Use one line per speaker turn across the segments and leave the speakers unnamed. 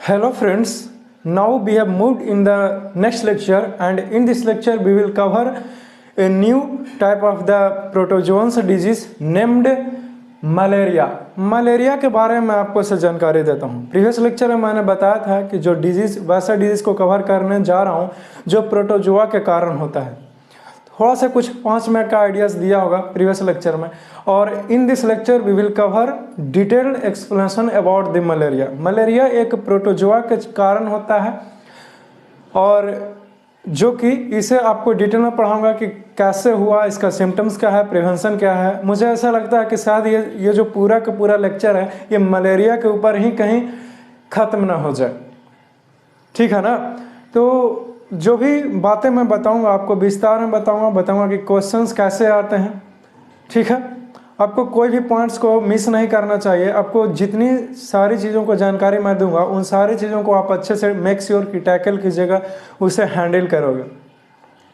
Hello friends, now we have moved in the next lecture, and in this lecture we will cover a new type of the protozoans disease named malaria. Malaria के बारे में आपको से जानकारी देता हूँ। Previous lecture में मैंने बताया था कि जो डिजीज़ वैसा डिजीज़ को कवर करने जा रहा हूँ जो प्रोटोजोआ के कारण होता है। थोड़ा सा कुछ 5 मिनट का आइडियाज़ दिया होगा प्रीवियस लेक्चर में, और in this lecture we will cover detailed explanation about the malaria. Malaria एक प्रोटोजोआ के कारण होता है और जो कि इसे आपको डिटेल में पढ़ाऊंगा कि कैसे हुआ, इसका सिम्टम्स क्या है, प्रिवेंशन क्या है। मुझे ऐसा लगता है कि शायद ये जो पूरा का पूरा लेक्चर है ये मलेरिया के ऊपर ही कहीं ख़त्म ना हो जाए, ठीक है ना। तो जो भी बातें मैं बताऊंगा आपको विस्तार में बताऊंगा कि क्वेश्चंस कैसे आते हैं, ठीक है। आपको कोई भी पॉइंट्स को मिस नहीं करना चाहिए। आपको जितनी सारी चीज़ों को जानकारी मैं दूंगा उन सारी चीज़ों को आप अच्छे से मेक श्योर कि टैकल कीजिएगा, उसे हैंडल करोगे,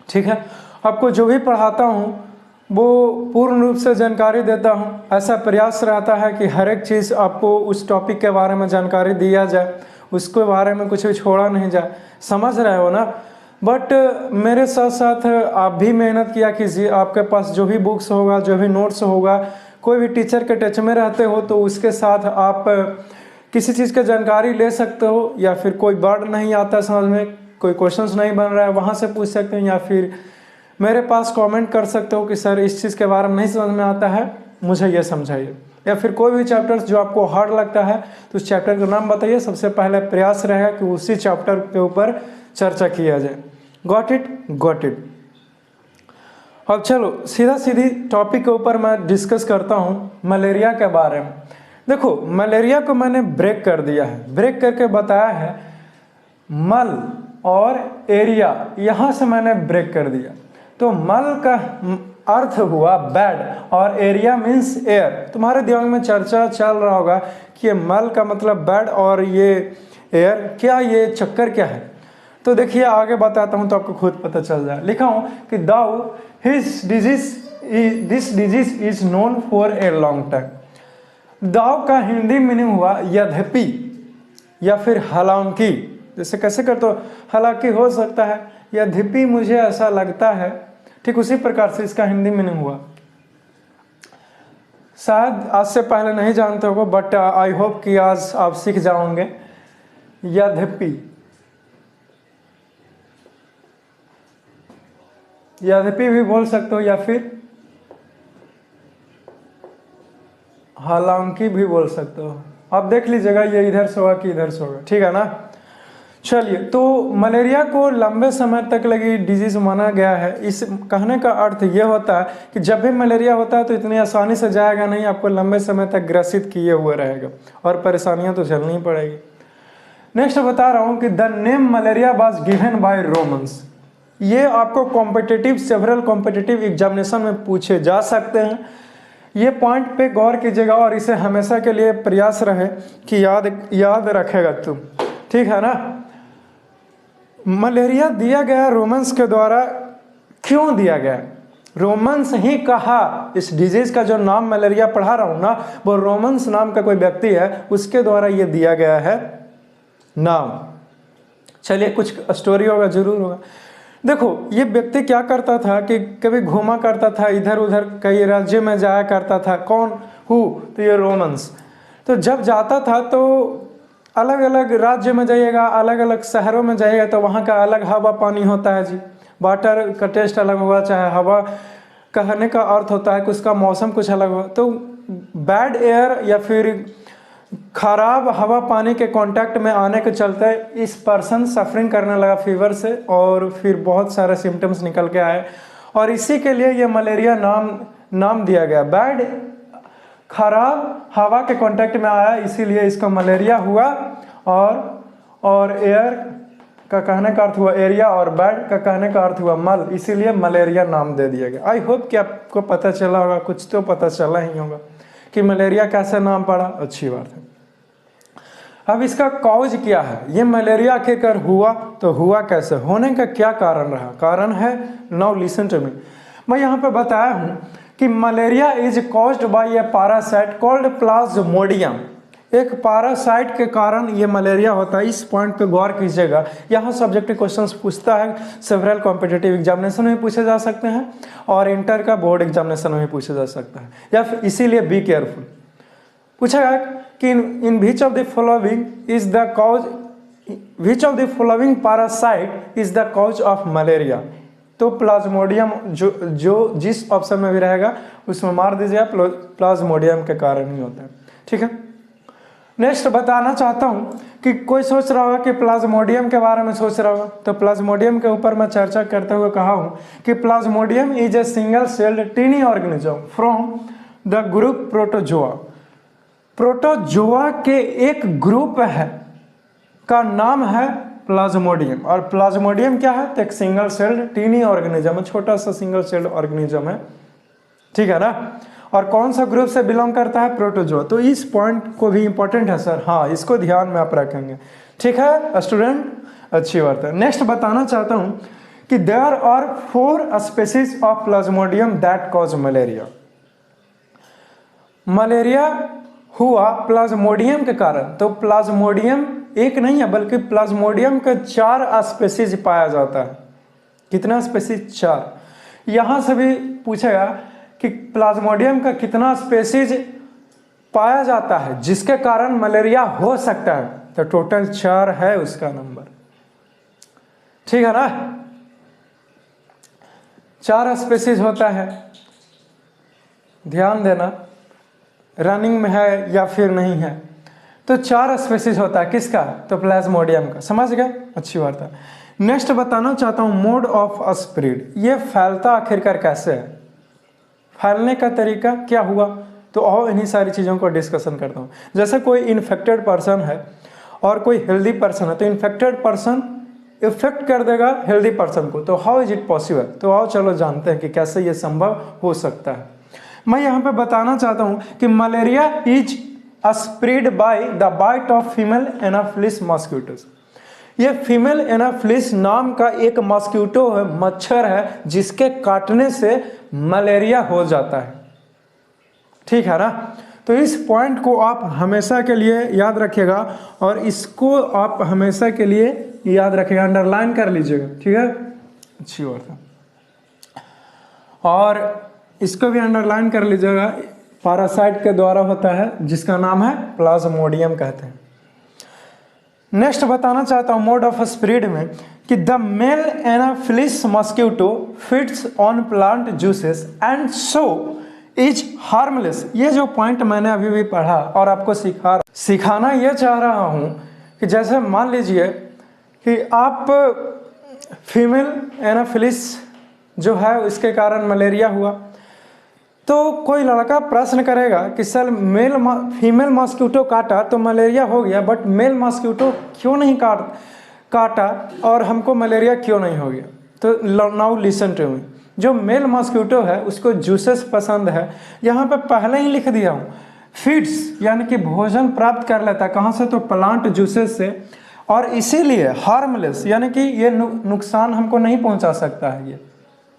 ठीक है। आपको जो भी पढ़ाता हूँ वो पूर्ण रूप से जानकारी देता हूँ। ऐसा प्रयास रहता है कि हर एक चीज़ आपको उस टॉपिक के बारे में जानकारी दिया जाए, उसके बारे में कुछ भी छोड़ा नहीं जाए, समझ रहे हो ना। बट मेरे साथ साथ आप भी मेहनत किया कीजिए। आपके पास जो भी बुक्स होगा, जो भी नोट्स होगा, कोई भी टीचर के टच में रहते हो तो उसके साथ आप किसी चीज़ की जानकारी ले सकते हो, या फिर कोई वर्ड नहीं आता समझ में, कोई क्वेश्चंस नहीं बन रहा है, वहाँ से पूछ सकते हैं, या फिर मेरे पास कमेंट कर सकते हो कि सर इस चीज़ के बारे में नहीं समझ में आता है, मुझे ये समझाइए। या फिर कोई भी चैप्टर्स जो आपको हार्ड लगता है तो उस चैप्टर का नाम बताइए। सबसे पहले प्रयास रहेगा कि उसी चैप्टर के ऊपर चर्चा किया जाए। Got it. अब चलो सीधा सीधी टॉपिक के ऊपर मैं डिस्कस करता हूँ मलेरिया के बारे में। देखो, मलेरिया को मैंने ब्रेक कर दिया है, ब्रेक करके बताया है मल और एरिया, यहाँ से मैंने ब्रेक कर दिया। तो मल का अर्थ हुआ बैड और एरिया मीन्स एयर। तुम्हारे दिमाग में चर्चा चल रहा होगा कि ये मल का मतलब बैड और ये एयर, क्या ये चक्कर क्या है। तो देखिए आगे बताता हूँ तो आपको खुद पता चल जाए। लिखा हूँ कि this disease is known for a long time. दाव का हिंदी मीनिंग हुआ यद्यपि या फिर हालांकि। जैसे कैसे करते हो, हालांकि हो सकता है, यद्यपि मुझे ऐसा लगता है, ठीक उसी प्रकार से इसका हिंदी मीनिंग हुआ। शायद आज से पहले नहीं जानते होगा, बट आई होप कि आज आप सीख जाओगे। यद्यपि भी बोल सकते हो, या फिर हालांकि भी बोल सकते हो। आप देख लीजिएगा ये इधर से होगा कि इधर से होगा, ठीक है ना। चलिए, तो मलेरिया को लंबे समय तक लगी डिजीज माना गया है। इस कहने का अर्थ यह होता है कि जब भी मलेरिया होता है तो इतनी आसानी से जाएगा नहीं, आपको लंबे समय तक ग्रसित किए हुए रहेगा और परेशानियां तो झेलनी पड़ेगी। नेक्स्ट बता रहा हूँ कि the name malaria was given by Romans. ये आपको सेवरल कॉम्पिटिटिव एग्जामिनेशन में पूछे जा सकते हैं। ये पॉइंट पे गौर कीजिएगा और इसे हमेशा के लिए प्रयास रहे कि याद रखेगा तुम, ठीक है ना। मलेरिया दिया गया रोमन्स के द्वारा। क्यों दिया गया? रोमन्स ही कहा। इस डिजीज का जो नाम मलेरिया पढ़ा रहा हूं ना, वो रोमन्स नाम का कोई व्यक्ति है, उसके द्वारा ये दिया गया है नाम। चलिए, कुछ स्टोरी होगा, जरूर होगा। देखो, ये व्यक्ति क्या करता था कि कभी घूमा करता था इधर उधर, कई राज्य में जाया करता था। कौन? तो ये रोमन्स। तो जब जाता था तो अलग अलग राज्य में जाइएगा, अलग अलग शहरों में जाइएगा तो वहाँ का अलग हवा पानी होता है जी। वाटर का टेस्ट अलग होगा, चाहे हवा कहने का अर्थ होता है कि उसका मौसम कुछ अलग हो। तो बैड एयर या फिर खराब हवा पानी के कांटेक्ट में आने के चलते इस पर्सन सफरिंग करने लगा फीवर से, और फिर बहुत सारे सिम्टम्स निकल के आए, और इसी के लिए ये मलेरिया नाम दिया गया। बैड, खराब हवा के कांटेक्ट में आया, इसीलिए इसका मलेरिया हुआ। और एयर का कहने का अर्थ हुआ एरिया, और बैड का कहने का अर्थ हुआ मल, इसीलिए मलेरिया नाम दे दिया गया। आई होप कि आपको पता चला होगा, कुछ तो पता चला ही होगा कि मलेरिया कैसे नाम पड़ा। अच्छी बात है। अब इसका कॉज क्या है, ये मलेरिया आखिरकार हुआ तो हुआ कैसे, होने का क्या कारण रहा? कारण है, नाउ लिसन टू मी। मैं यहाँ पे बताया हूँ कि malaria is caused by A parasite called Plasmodium. एक पैरासाइट के कारण ये मलेरिया होता है। इस पॉइंट पे गौर कीजिएगा। यहाँ सब्जेक्टिव क्वेश्चंस पूछता है, सेवरल कॉम्पिटिटिव एग्जामिनेशन में पूछे जा सकते हैं और इंटर का बोर्ड एग्जामिनेशन में पूछे जा सकता है, या फिर इसीलिए बी केयरफुल। पूछेगा कि in which of the following is the cause, which of the following parasite is the cause of malaria. तो प्लाज्मोडियम जो जिस ऑप्शन में भी रहेगा उसमें मार दीजिए, प्लाज्मोडियम के कारण ही होता है। ठीक है, नेक्स्ट बताना चाहता हूँ कि कोई सोच रहा होगा कि प्लाज्मोडियम के बारे में सोच रहा होगा, तो प्लाज्मोडियम के ऊपर मैं चर्चा करते हुए कहा हूँ कि plasmodium is a single celled tiny organism from the group protozoa. Protozoa के एक ग्रुप है का नाम है प्लाज्मोडियम, और प्लाज्मोडियम क्या है, तो एक सिंगल सेल्ड टीनी ऑर्गेनिज्म है, छोटा सा सिंगल सेल्ड ऑर्गेनिज्म है। ठीक है ना, और कौन सा ग्रुप से बिलोंग करता है, प्रोटोजोआ। तो इस पॉइंट को भी इंपॉर्टेंट है सर, हाँ इसको ध्यान में आप रखेंगे। ठीक है स्टूडेंट, अच्छी बात है। नेक्स्ट बताना चाहता हूँ कि there are 4 species of plasmodium that cause malaria. Malaria हुआ प्लाज्मोडियम के कारण, तो प्लाज्मोडियम एक नहीं है बल्कि प्लाज्मोडियम के 4 स्पीसीज पाया जाता है। कितना स्पीसीज, 4। यहां से भी पूछेगा कि प्लाज्मोडियम का कितना स्पीसीज पाया जाता है जिसके कारण मलेरिया हो सकता है, तो टोटल 4 है उसका नंबर। ठीक है ना, 4 स्पीसीज होता है, ध्यान देना, रनिंग में है या फिर नहीं है। तो 4 स्पीसीज होता है, किसका, तो प्लाज्मोडियम का। समझ गए, अच्छी बात है। नेक्स्ट बताना चाहता हूं मोड ऑफ स्प्रेड, ये फैलता आखिरकार कैसे है, फैलने का तरीका क्या हुआ, तो आओ इन्हीं सारी चीज़ों को डिस्कशन करता हूँ। जैसे कोई इन्फेक्टेड पर्सन है और कोई हेल्दी पर्सन है, तो इन्फेक्टेड पर्सन इफेक्ट कर देगा हेल्दी पर्सन को, तो हाउ इज इट पॉसिबल। तो आओ चलो जानते हैं कि कैसे ये संभव हो सकता है। मैं यहाँ पे बताना चाहता हूँ कि malaria is spread by the bite of female anopheles mosquitoes. ये फीमेल एनाफिलिस नाम का एक मॉस्किटो है, मच्छर है, जिसके काटने से मलेरिया हो जाता है। ठीक है ना, तो इस पॉइंट को आप हमेशा के लिए याद रखिएगा और इसको आप हमेशा के लिए याद रखिएगा, अंडरलाइन कर लीजिएगा। ठीक है, अच्छी बात है। और इसको भी अंडरलाइन कर लीजिएगा, पैरासाइट के द्वारा होता है जिसका नाम है प्लाज्मोडियम कहते हैं। नेक्स्ट बताना चाहता हूँ मोड ऑफ स्प्रेड में कि the male anopheles mosquito feeds on plant juices and so is harmless. ये जो पॉइंट मैंने अभी भी पढ़ा और आपको सिखाना ये चाह रहा हूँ कि जैसे मान लीजिए कि आप फीमेल एनाफिलिस जो है उसके कारण मलेरिया हुआ, तो कोई लड़का प्रश्न करेगा कि सर फीमेल मॉस्किटो काटा तो मलेरिया हो गया, बट मेल मॉस्किटो क्यों नहीं काटा और हमको मलेरिया क्यों नहीं हो गया। तो नाउ लिसन टू मी, जो मेल मॉस्किटो है उसको जूसेस पसंद है, यहाँ पे पहले ही लिख दिया हूँ, फीड्स यानी कि भोजन प्राप्त कर लेता है, कहाँ से, तो प्लांट जूसेस से, और इसीलिए हार्मलेस यानी कि ये नुकसान हमको नहीं पहुँचा सकता है ये,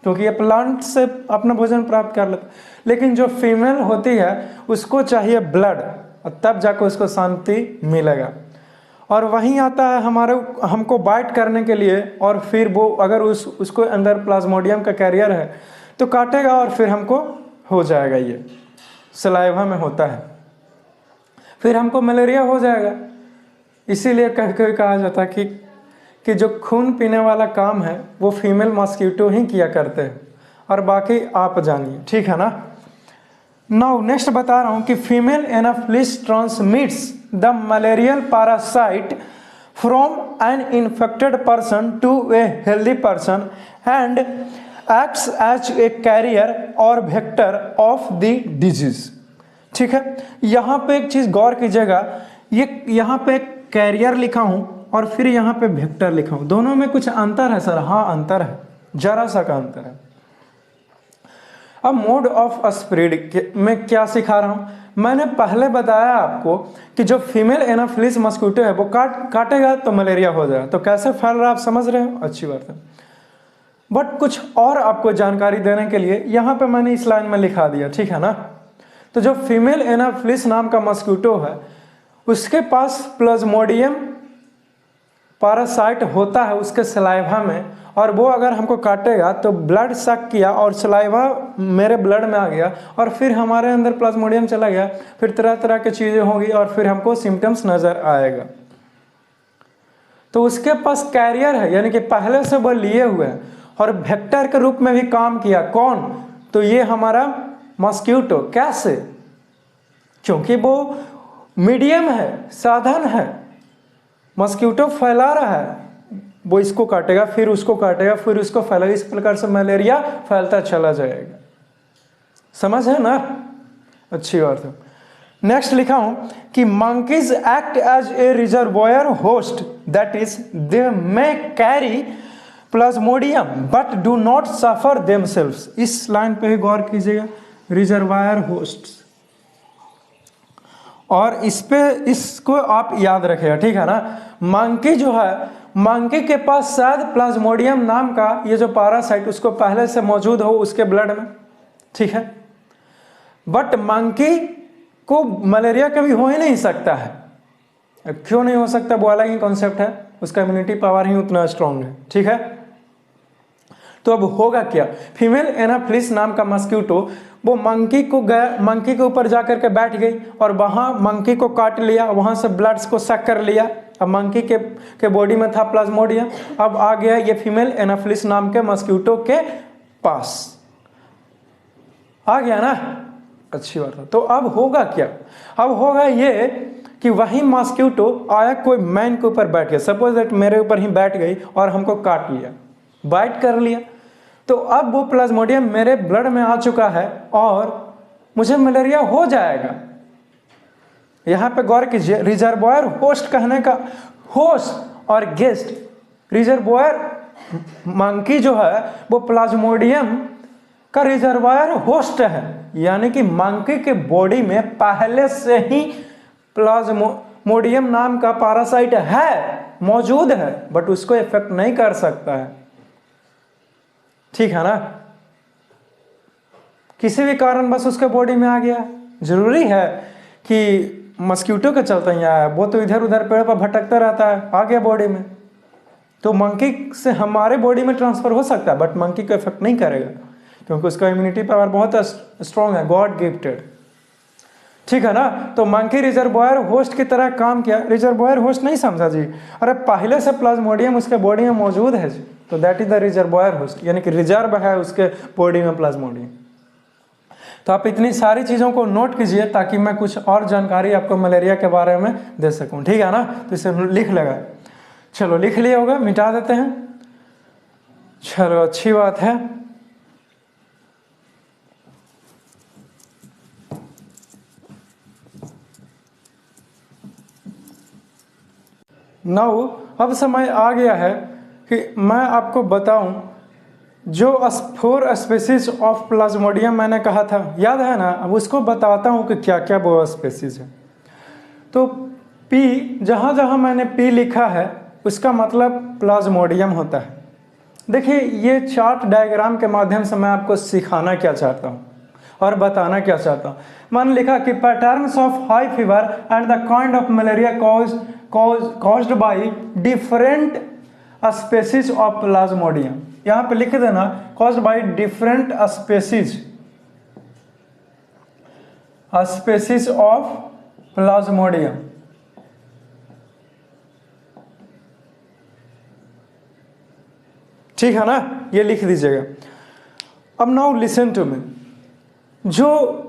क्योंकि ये प्लांट से अपना भोजन प्राप्त कर लेता। लेकिन जो फीमेल होती है उसको चाहिए ब्लड, और तब जाकर उसको शांति मिलेगा। और वहीं आता है हमको बाइट करने के लिए, और फिर वो अगर उसको अंदर प्लाज्मोडियम का कैरियर है तो काटेगा और फिर हमको हो जाएगा, ये सलाइवा में होता है, फिर हमको मलेरिया हो जाएगा। इसीलिए कभी कहा जाता है कि जो खून पीने वाला काम है वो फीमेल मॉस्किटो ही किया करते हैं, और बाकी आप जानिए। ठीक है ना। नाउ नेक्स्ट बता रहा हूँ कि female anopheles transmits the malarial parasite from an infected person to a healthy person and acts as a carrier और वेक्टर ऑफ द डिजीज। ठीक है, यहाँ पे एक चीज़ गौर कीजिएगा, ये यहाँ पे कैरियर लिखा हूँ और फिर यहाँ पे वेक्टर लिखा हूँ, दोनों में कुछ अंतर है सर, हाँ अंतर है, जरा सा का अंतर है। अब मोड ऑफ स्प्रेड में क्या सिखा रहा हूँ, मैंने पहले बताया आपको कि जो फीमेल एनाफिलिस मॉस्किटो है वो काटेगा तो मलेरिया हो जाएगा, तो कैसे फैल रहा है आप समझ रहे हो, अच्छी बात है। बट कुछ और आपको जानकारी देने के लिए यहाँ पे मैंने इस लाइन में लिखा दिया, ठीक है ना। तो जो फीमेल एनाफिलिस नाम का मॉस्किटो है उसके पास प्लाज्मोडियम पैरासाइट होता है उसके सलाइवा में, और वो अगर हमको काटेगा तो ब्लड सक किया और सलाइवा मेरे ब्लड में आ गया और फिर हमारे अंदर प्लाज्मोडियम चला गया, फिर तरह तरह की चीज़ें होंगी और फिर हमको सिम्टम्स नज़र आएगा। तो उसके पास कैरियर है, यानी कि पहले से वो लिए हुए हैं और वेक्टर के रूप में भी काम किया। कौन? तो ये हमारा मॉस्क्यूटो। कैसे? क्योंकि वो मीडियम है, साधन है। मॉस्क्यूटो फैला रहा है, वो इसको काटेगा फिर उसको काटेगा फिर उसको फैलेगा, इस प्रकार से मलेरिया फैलता चला जाएगा। समझ है ना? अच्छी बात है। नेक्स्ट लिखा हूं कि monkeys act as a reservoir host, that is they may carry plasmodium but do not suffer themselves. इस लाइन पे ही गौर कीजिएगा, रिजर्वायर होस्ट, और इस पे इसको आप याद रखिएगा, ठीक है ना। मंकी जो है, मंकी के पास शायद प्लाज्मोडियम नाम का ये जो पैरासाइट उसको पहले से मौजूद हो उसके ब्लड में, ठीक है। बट मंकी को मलेरिया कभी हो ही नहीं सकता है। क्यों नहीं हो सकता, वो अलग ही कॉन्सेप्ट है, उसका इम्यूनिटी पावर ही उतना स्ट्रांग है, ठीक है। तो अब होगा क्या, फीमेल एनाफिलिस नाम का मस्क्यूटो वो मंकी को गया, मंकी के ऊपर जाकर के बैठ गई और वहां मंकी को काट लिया, वहां से ब्लड्स को सक कर लिया। अब मंकी के बॉडी में था प्लाज्मोडियम, अब आ गया ये फीमेल एनाफिलिस नाम के मस्क्यूटो के पास, आ गया ना। अच्छी बात है। तो अब होगा क्या, अब होगा ये कि वही मॉस्क्यूटो आया कोई मैन के ऊपर बैठ गया, सपोज दैट मेरे ऊपर ही बैठ गई और हमको काट लिया, बाइट कर लिया, तो अब वो प्लाज्मोडियम मेरे ब्लड में आ चुका है और मुझे मलेरिया हो जाएगा। यहां पे गौर कीजिए, रिजर्वोयर होस्ट कहने का, होस्ट और गेस्ट, रिजर्वोयर मंकी जो है वो प्लाज्मोडियम का रिजर्वायर होस्ट है, यानी कि मंकी के बॉडी में पहले से ही प्लाज्मोडियम नाम का पैरासाइट है, मौजूद है, बट उसको इफेक्ट नहीं कर सकता है, ठीक है ना। किसी भी कारण बस उसके बॉडी में आ गया, जरूरी है कि मस्क्यूटो के चलते ही आया, वो तो इधर उधर पेड़ पर भटकता रहता है, आ गया बॉडी में, तो मंकी से हमारे बॉडी में ट्रांसफर हो सकता है बट मंकी को इफेक्ट नहीं करेगा क्योंकि उसका इम्यूनिटी पावर बहुत स्ट्रॉन्ग है, गॉड गिफ्टेड, ठीक है ना। तो मंकी रिजर्वोयर होस्ट की तरह काम किया। रिजर्वोयर होस्ट नहीं समझा जी, अरे पहले से प्लाज्मोडियम उसके बॉडी में मौजूद है जी, तो that is the reservoir host, यानी कि रिजर्व है उसके बॉडी में प्लाज्मोडियम। तो आप इतनी सारी चीज़ों को नोट कीजिए ताकि मैं कुछ और जानकारी आपको मलेरिया के बारे में दे सकूं, ठीक है ना। तो इसे लिख लेगा, चलो लिख लिया होगा, मिटा देते हैं, चलो अच्छी बात है। नाउ अब समय आ गया है कि मैं आपको बताऊं जो 4 स्पेसीज ऑफ प्लाज्मोडियम मैंने कहा था, याद है ना। अब उसको बताता हूं कि क्या क्या वो स्पेसीज है। तो पी, जहां जहां मैंने पी लिखा है उसका मतलब प्लाज्मोडियम होता है। देखिए ये चार्ट डायग्राम के माध्यम से मैं आपको सिखाना क्या चाहता हूं और बताना क्या चाहता हूं। मैंने लिखा कि patterns of high fever and the kind of malaria caused by different species of plasmodium, यहाँ पे लिख देना caused by different species of plasmodium। ठीक है ना, ये लिख दीजिएगा। अब नाउ लिसन टू मी, जो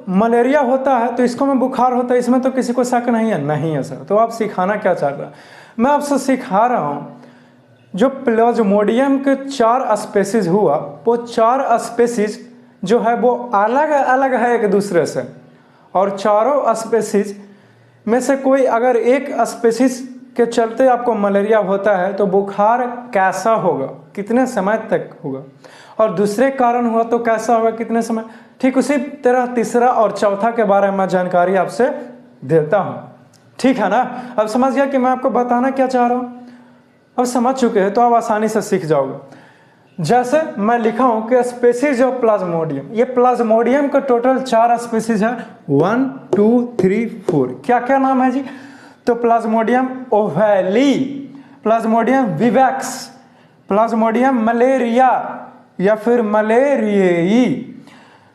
मलेरिया होता है तो इसको में बुखार होता है, इसमें तो किसी को शक नहीं है, नहीं है सर। तो आप सिखाना क्या चाहता है, मैं आपसे सिखा रहा हूं जो प्लाज्मोडियम के 4 स्पेसीज हुआ, वो 4 स्पेसीज जो है वो अलग अलग है एक दूसरे से, और चारों स्पेसीज में से कोई अगर एक स्पेसीज के चलते आपको मलेरिया होता है तो बुखार कैसा होगा, कितने समय तक होगा, और दूसरे कारण हुआ तो कैसा होगा, कितने समय। ठीक उसी तरह तीसरा और चौथा के बारे में जानकारी आपसे देता हूं, ठीक है ना। अब समझ गया कि मैं आपको बताना क्या चाह रहा हूं, अब समझ चुके हैं तो आप आसानी से सीख जाओगे। जैसे मैं लिखा हूं कि स्पेसीज ऑफ प्लाज्मोडियम, ये प्लाज्मोडियम का टोटल 4 स्पेसीज है, 1 2 3 4। क्या क्या नाम है जी, तो plasmodium ovale, plasmodium vivax, plasmodium malariae या फिर मलेरियाई।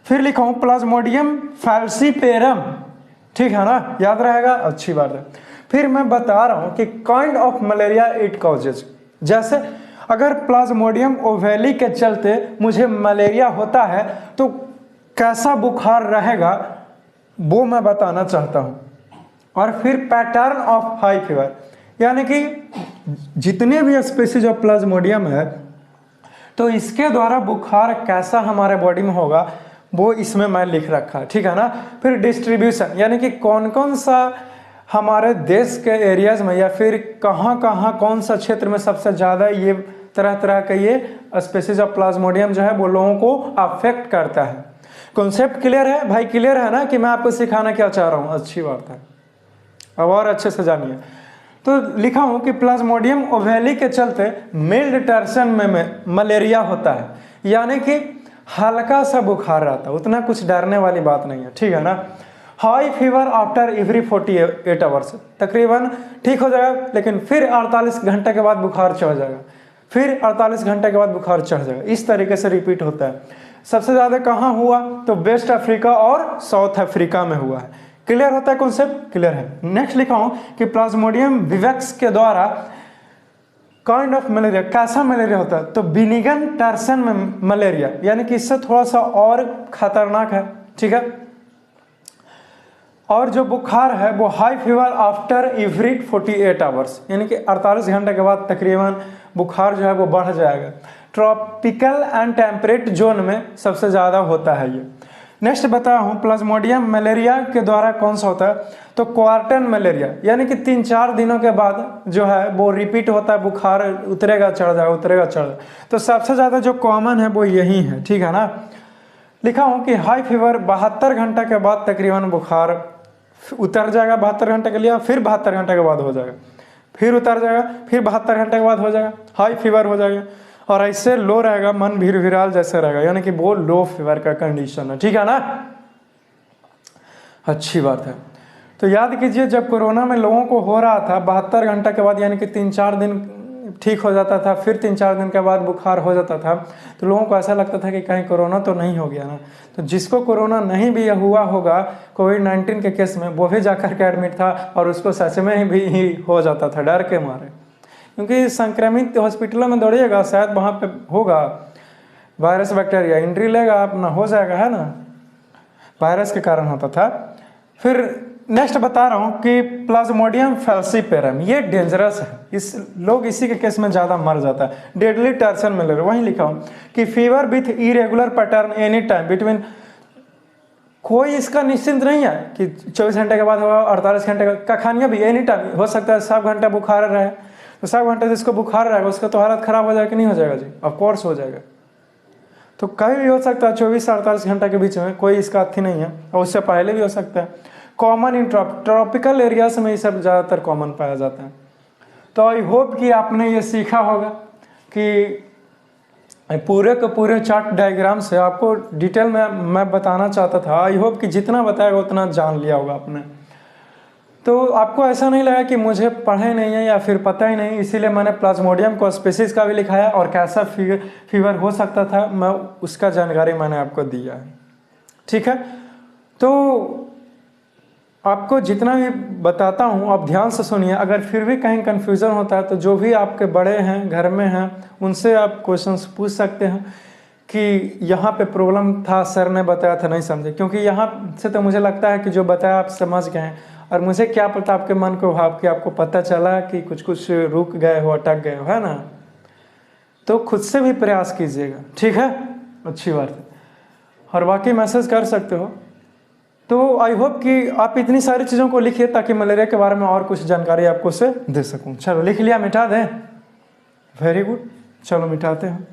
फिर लिखा हूं प्लाज्मोडियम फैल्सीपेरम, ठीक है ना, याद रहेगा, अच्छी बात है। फिर मैं बता रहा हूं कि kind of malaria it causes, जैसे अगर प्लाज्मोडियम ओवैली के चलते मुझे मलेरिया होता है तो कैसा बुखार रहेगा वो मैं बताना चाहता हूं। और फिर पैटर्न ऑफ हाई फीवर, यानी कि जितने भी स्पीसीज ऑफ प्लाज्मोडियम है तो इसके द्वारा बुखार कैसा हमारे बॉडी में होगा वो इसमें मैं लिख रखा है, ठीक है ना। फिर डिस्ट्रीब्यूशन, यानी कि कौन कौन सा हमारे देश के एरियाज में या फिर कहाँ कहाँ कौन सा क्षेत्र में सबसे ज़्यादा ये तरह तरह के ये स्पीसीज ऑफ प्लाज्मोडियम जो है वो लोगों को अफेक्ट करता है। कॉन्सेप्ट क्लियर है भाई, क्लियर है ना कि मैं आपको सिखाना क्या चाह रहा हूँ, अच्छी बात है, अब और अच्छे से जानिए। तो लिखा हूँ कि प्लाज्मोडियम ओवैली के चलते मिल्ड टर्सन में मलेरिया होता है, यानी कि हल्का सा बुखार रहता है, उतना कुछ डरने वाली बात नहीं है, ठीक है ना। High fever after every 48 hours, तकरीबन ठीक हो जाएगा, लेकिन फिर 48 घंटे के बाद बुखार चढ़ जाएगा, फिर 48 घंटे के बाद बुखार चढ़ जाएगा, इस तरीके से रिपीट होता है। सबसे ज़्यादा कहाँ हुआ तो वेस्ट अफ्रीका और साउथ अफ्रीका में हुआ है। क्लियर होता है, कॉन्सेप्ट क्लियर है। नेक्स्ट लिखा हूँ कि प्लाज्मोडियम विवैक्स के द्वारा काइंड ऑफ मलेरिया, कैसा मलेरिया होता है तो बिनिगन टर्सन में मलेरिया, यानी कि इससे थोड़ा सा और खतरनाक है, ठीक है। और जो बुखार है वो high fever after every 48 hours, यानी कि 48 घंटे के बाद तकरीबन बुखार जो है वो बढ़ जाएगा। ट्रॉपिकल एंड टेम्परेट जोन में सबसे ज़्यादा होता है ये। नेक्स्ट बताया हूँ प्लाज्मोडियम मलेरिया के द्वारा कौन सा होता है तो क्वार्टन मलेरिया, यानी कि 3-4 दिनों के बाद जो है वो रिपीट होता है, बुखार उतरेगा चढ़ जाएगा, उतरेगा चढ़ जाएगा। तो सबसे ज़्यादा जो कॉमन है वो यही है, ठीक है ना। लिखा हूँ कि हाई फीवर 72 घंटे के बाद तकरीबन बुखार उतर जाएगा, 72 घंटे के लिए, फिर 72 घंटे के बाद हो जाएगा, फिर उतर जाएगा, फिर 72 घंटे के बाद हो जाएगा, हाई फीवर हो जाएगा। और ऐसे लो रहेगा, मन भिरभिराल जैसे रहेगा, यानी कि वो लो फीवर का कंडीशन है, ठीक है ना, अच्छी बात है। तो याद कीजिए जब कोरोना में लोगों को हो रहा था 72 घंटे के बाद, यानी कि 3-4 दिन ठीक हो जाता था, फिर 3-4 दिन के बाद बुखार हो जाता था, तो लोगों को ऐसा लगता था कि कहीं कोरोना तो नहीं हो गया ना। तो जिसको कोरोना नहीं भी हुआ होगा कोविड-19 के केस में, वो भी जाकर के एडमिट था और उसको सच में भी ही हो जाता था डर के मारे, क्योंकि संक्रमित हॉस्पिटलों में दौड़िएगा शायद वहाँ पे होगा वायरस बैक्टीरिया, एंट्री लेगा अपना हो जाएगा, है ना, वायरस के कारण होता था। फिर नेक्स्ट बता रहा हूँ कि प्लाज्मोडियम फैल्सीपेरम, ये डेंजरस है, इस लोग इसी के केस में ज़्यादा मर जाता है। डेडली टर्सन मलेरिया, वहीं लिखा हूँ कि fever with irregular pattern any time between, कोई इसका निश्चिंत नहीं है कि 24 घंटे के बाद होगा, 48 घंटे का खानिया भी एनी टाइम हो सकता है, 7 घंटे बुखार रहे तो 7 घंटे जिसको बुखार रहेगा उसका तो हालत खराब हो जाएगा कि नहीं हो जाएगा जी, ऑफकोर्स हो जाएगा। तो कहीं भी हो सकता है 24 से 48 घंटे के बीच में, कोई इसका अथी नहीं है, और उससे पहले भी हो सकता है। कॉमन इन ट्रॉपिकल एरियाज में ये सब ज़्यादातर कॉमन पाया जाता है। तो आई होप कि आपने ये सीखा होगा कि पूरे के पूरे चार्ट डायग्राम से आपको डिटेल में मैं बताना चाहता था। आई होप कि जितना बताएगा उतना जान लिया होगा आपने। तो आपको ऐसा नहीं लगा कि मुझे पढ़े नहीं है या फिर पता ही नहीं, इसीलिए मैंने प्लाज्मोडियम को स्पीसीज का भी लिखाया और कैसा फीवर हो सकता था मैं उसका जानकारी मैंने आपको दिया है, ठीक है। तो आपको जितना भी बताता हूँ आप ध्यान से सुनिए, अगर फिर भी कहीं कन्फ्यूज़न होता है तो जो भी आपके बड़े हैं घर में हैं उनसे आप क्वेश्चंस पूछ सकते हैं कि यहाँ पे प्रॉब्लम था, सर ने बताया था नहीं समझे, क्योंकि यहाँ से तो मुझे लगता है कि जो बताया आप समझ गए हैं, और मुझे क्या पता आपके मन को भाव कि आपको पता चला कि कुछ रुक गए हो, अटक गए हो, है ना। तो खुद से भी प्रयास कीजिएगा, ठीक है, अच्छी बात है। और बाकी मैसेज कर सकते हो। तो आई होप कि आप इतनी सारी चीज़ों को लिखिए ताकि मलेरिया के बारे में और कुछ जानकारी आपको से दे सकूं। चलो लिख लिया, मिटा दें, वेरी गुड, चलो मिटाते हैं।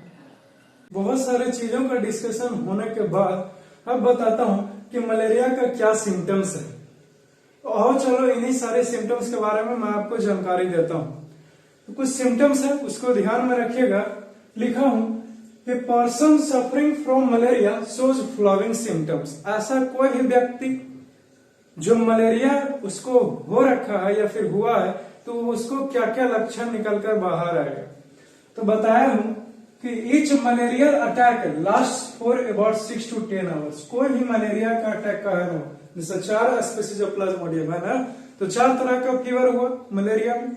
बहुत सारी चीज़ों का डिस्कशन होने के बाद अब बताता हूं कि मलेरिया का क्या सिम्टम्स है। और चलो इन्हीं सारे सिम्टम्स के बारे में मैं आपको जानकारी देता हूं। तो कुछ सिम्टम्स है उसको ध्यान में रखिएगा। लिखा हूं A person suffering from malaria shows following symptoms। ऐसा कोई भी व्यक्ति जो मलेरिया उसको हो रखा है या फिर हुआ है तो उसको क्या क्या लक्षण निकल कर बाहर आएगा। तो बताया हूं कि each malarial attack last for about 6 to 10 hours. कोई भी मलेरिया का अटैक का है, जैसे 4 स्पीसीज ऑफ प्लाज्मोडियम है ना, तो 4 तरह का फीवर हुआ मलेरिया में।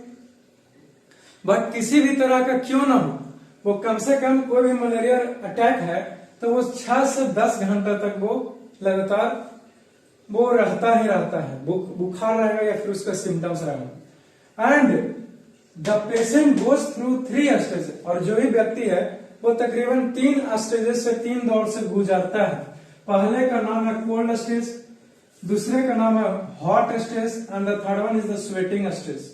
बट किसी भी तरह का क्यों ना हो, वो कम से कम कोई भी मलेरिया अटैक है तो वो 6 से 10 घंटा तक वो लगातार वो रहता ही रहता है, बुखार रहेगा या फिर उसका सिम्टम्स रहेगा। And the patient goes through 3 stage, और जो भी व्यक्ति है वो तकरीबन 3 स्टेजेस से 3 दौर से गुजरता है। पहले का नाम है कोल्ड स्टेज, दूसरे का नाम है hot stage and the third one is the sweating stage.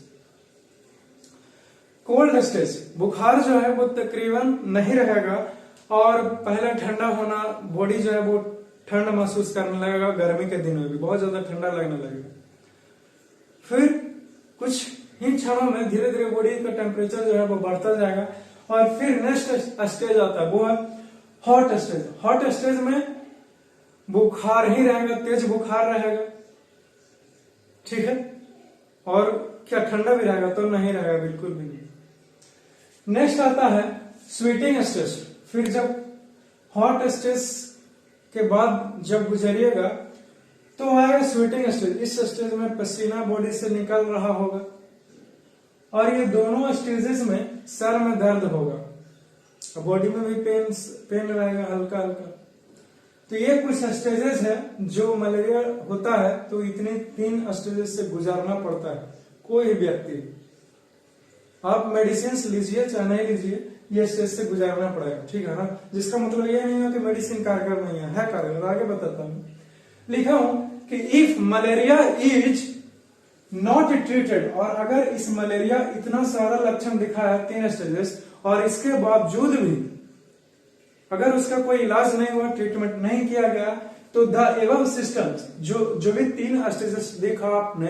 Cold stage बुखार जो है वो तकरीबन नहीं रहेगा और पहले ठंडा होना, बॉडी जो है वो ठंड महसूस करने लगेगा, गर्मी के दिन में भी बहुत ज्यादा ठंडा लगने लगेगा। फिर कुछ ही क्षणों में धीरे धीरे बॉडी का टेम्परेचर जो है वो बढ़ता जाएगा और फिर नेक्स्ट स्टेज आता है वो है हॉट स्टेज। हॉट स्टेज में बुखार ही रहेगा, तेज बुखार रहेगा, ठीक है, और क्या ठंडा भी रहेगा तो नहीं रहेगा, बिल्कुल भी नहीं। नेक्स्ट आता है स्वेटिंग स्टेज। फिर जब हॉट स्टेज के बाद जब गुजरिएगा तो आएगा स्वेटिंग स्टेज। इस स्टेज में पसीना बॉडी से निकल रहा होगा और ये दोनों स्टेजेस में सर में दर्द होगा, बॉडी में भी पेन रहेगा हल्का हल्का। तो ये कुछ स्टेजेस है जो मलेरिया होता है तो इतने 3 स्टेजेस से गुजरना पड़ता है कोई व्यक्ति। आप मेडिसिन लीजिए चाहे नहीं लीजिए, ये स्टेज से गुजरना पड़ेगा, ठीक है ना। जिसका मतलब ये नहीं है कि मेडिसिन कारगर नहीं है कारगर। आगे बताता हूं, लिखा हूं कि if malaria is not treated, और अगर इस मलेरिया इतना सारा लक्षण दिखा है 3 स्टेजेस और इसके बावजूद भी अगर उसका कोई इलाज नहीं हुआ, ट्रीटमेंट नहीं किया गया, तो द एवं सिस्टम जो भी 3 स्टेजेस देखा आपने,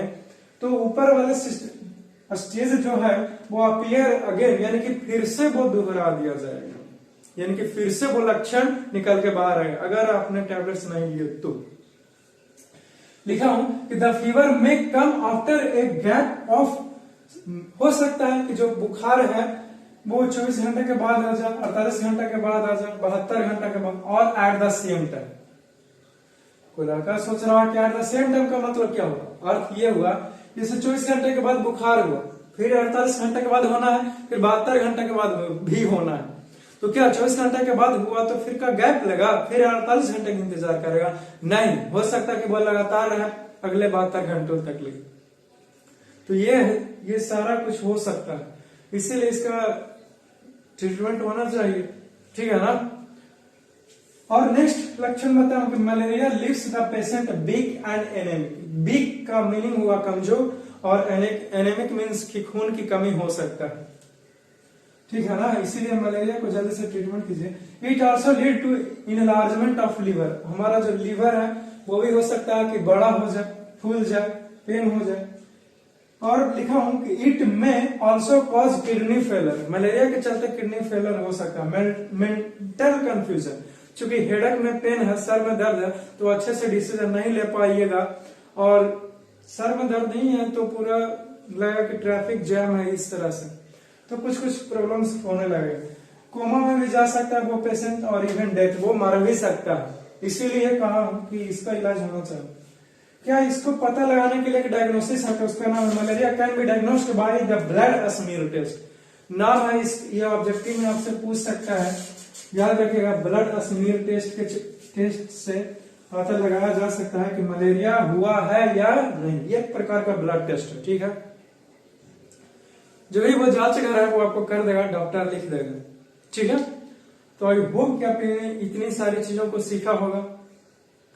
तो ऊपर वाले स्टेज जो है वो अपीयर अगेन, यानी कि फिर से वो दोहरा दिया जाएगा, यानी कि फिर से वो लक्षण निकल के बाहर आएगा अगर आपने टैबलेट्स नहीं लिए तो। लिखा हूं कि द फीवर में come after a gap of, हो सकता है कि जो बुखार है वो 24 घंटे के बाद आ जाए, 48 घंटे के बाद आ जाए, 72 घंटे के बाद, और एट द सेम टाइम। कोई लड़का सोच रहा है कि एट द सेम टाइम का मतलब क्या हुआ? अर्थ ये हुआ जैसे 24 घंटे के बाद बुखार हुआ, फिर 48 घंटे के बाद होना है, फिर 72 घंटे के बाद भी होना है। तो क्या 24 घंटे के बाद हुआ तो फिर का गैप लगा, फिर 48 घंटे का इंतजार करेगा? नहीं, हो सकता कि वो लगातार रहे अगले 72 घंटों तक ले। तो ये सारा कुछ हो सकता है, इसीलिए इसका ट्रीटमेंट होना चाहिए, ठीक है ना। और नेक्स्ट लक्षण बताऊं कि malaria leaves the patient weak and anaemic. Weak का मीनिंग हुआ कमजोर और एनेमिक मीन्स कि खून की कमी हो सकता है, ठीक है ना। इसीलिए मलेरिया को जल्दी से ट्रीटमेंट कीजिए। It also lead to enlargement of liver. हमारा जो लिवर है वो भी हो सकता है कि बड़ा हो जाए, फूल जाए, पेन हो जाए। और लिखा हूं कि इट में also cause kidney failure. Malaria के चलते किडनी फेलर हो सकता है। मेंटल कंफ्यूजन, चूंकि हेडेक में पेन है, सर में दर्द है, तो अच्छे से डिसीजन नहीं ले पाइएगा, और सर में दर्द नहीं है तो पूरा लगा कि ट्रैफिक जैम है, इस तरह से तो कुछ प्रॉब्लम्स होने लगे। कोमा में भी जा सकता है वो पेशेंट, और इवन डेथ, वो मर भी सकता है। इसीलिए कहा कि इसका इलाज होना चाहिए। क्या इसको पता लगाने के लिए डायग्नोसिस है, उसका नाम है malaria can be diagnosed by the blood smear test. नाम है ये ऑब्जेक्टिव में आपसे पूछ सकता है, याद रखिएगा। ब्लड स्मीयर टेस्ट के टेस्ट से पता लगाया जा सकता है कि मलेरिया हुआ है या नहीं। एक प्रकार का ब्लड टेस्ट है, ठीक है। जो भी वो जांच कर रहा है वो आपको कर देगा, डॉक्टर लिख देगा, ठीक है। तो आई होप कि आपने इतनी सारी चीजों को सीखा होगा।